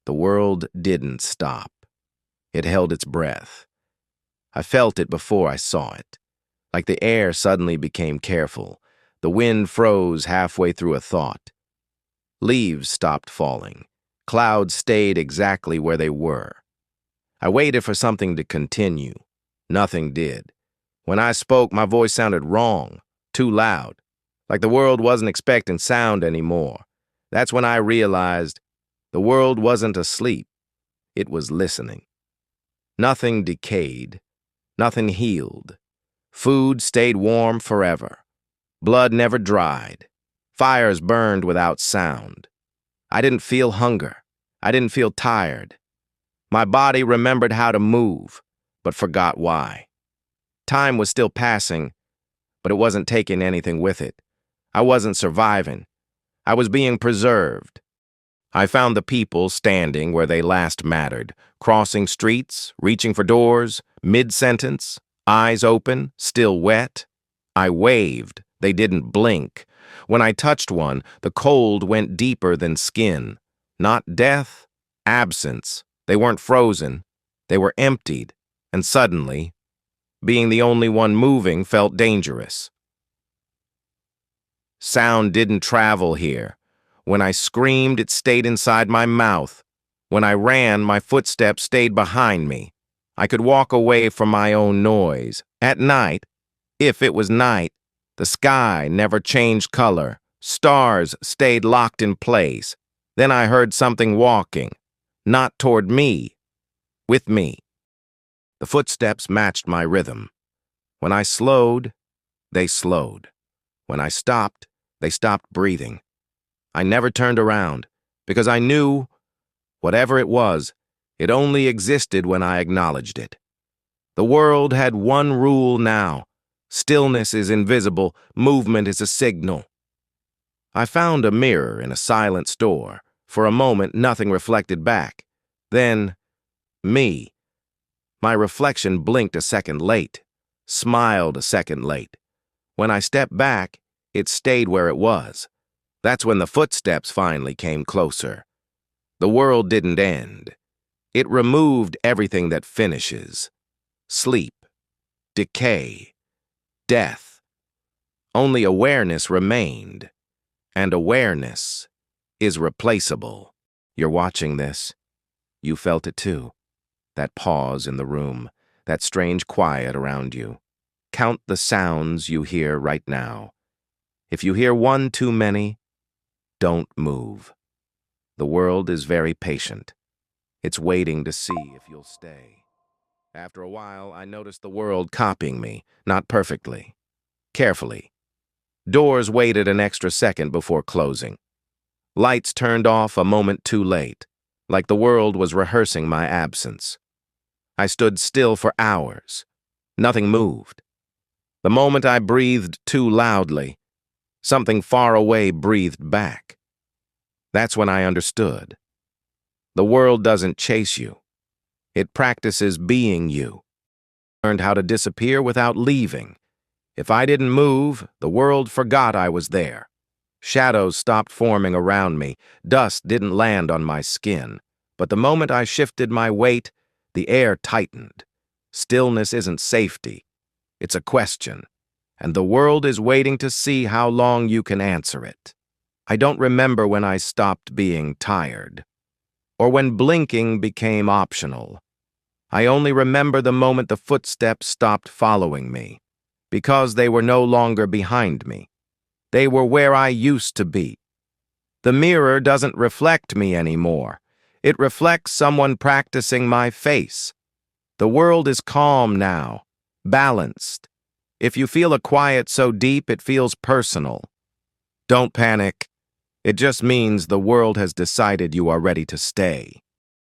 The world didn't stop. It held its breath. I felt it before I saw it. Like the air suddenly became careful. The wind froze halfway through a thought. Leaves stopped falling. Clouds stayed exactly where they were. I waited for something to continue. Nothing did. When I spoke, my voice sounded wrong, too loud, like the world wasn't expecting sound anymore. That's when I realized the world wasn't asleep. It was listening. Nothing decayed. Nothing healed. Food stayed warm forever. Blood never dried. Fires burned without sound. I didn't feel hunger. I didn't feel tired. My body remembered how to move, but forgot why. Time was still passing, but it wasn't taking anything with it. I wasn't surviving. I was being preserved. I found the people standing where they last mattered, crossing streets, reaching for doors, mid-sentence, eyes open, still wet. I waved. They didn't blink. When I touched one, the cold went deeper than skin. Not death, absence. They weren't frozen. They were emptied. And suddenly, being the only one moving felt dangerous. Sound didn't travel here. When I screamed, it stayed inside my mouth. When I ran, my footsteps stayed behind me. I could walk away from my own noise. At night, if it was night, the sky never changed color. Stars stayed locked in place. Then I heard something walking, not toward me, with me. The footsteps matched my rhythm. When I slowed, they slowed. When I stopped, they stopped breathing. I never turned around, because I knew, whatever it was, it only existed when I acknowledged it. The world had one rule now. Stillness is invisible, movement is a signal. I found a mirror in a silent store. For a moment, nothing reflected back. Then, me. My reflection blinked a second late, smiled a second late. When I stepped back, it stayed where it was. That's when the footsteps finally came closer. The world didn't end. It removed everything that finishes. Sleep, decay, death. Only awareness remained. And awareness is replaceable. You're watching this. You felt it too. That pause in the room, that strange quiet around you. Count the sounds you hear right now. If you hear one too many, don't move. The world is very patient. It's waiting to see if you'll stay. After a while, I noticed the world copying me, not perfectly, carefully. Doors waited an extra second before closing. Lights turned off a moment too late, like the world was rehearsing my absence. I stood still for hours. Nothing moved. The moment I breathed too loudly, something far away breathed back. That's when I understood. The world doesn't chase you. It practices being you. I learned how to disappear without leaving. If I didn't move, the world forgot I was there. Shadows stopped forming around me. Dust didn't land on my skin. But the moment I shifted my weight, the air tightened. Stillness isn't safety. It's a question. And the world is waiting to see how long you can answer it. I don't remember when I stopped being tired, or when blinking became optional. I only remember the moment the footsteps stopped following me, because they were no longer behind me. They were where I used to be. The mirror doesn't reflect me anymore. It reflects someone practicing my face. The world is calm now, balanced. If you feel a quiet so deep it feels personal, don't panic. It just means the world has decided you are ready to stay.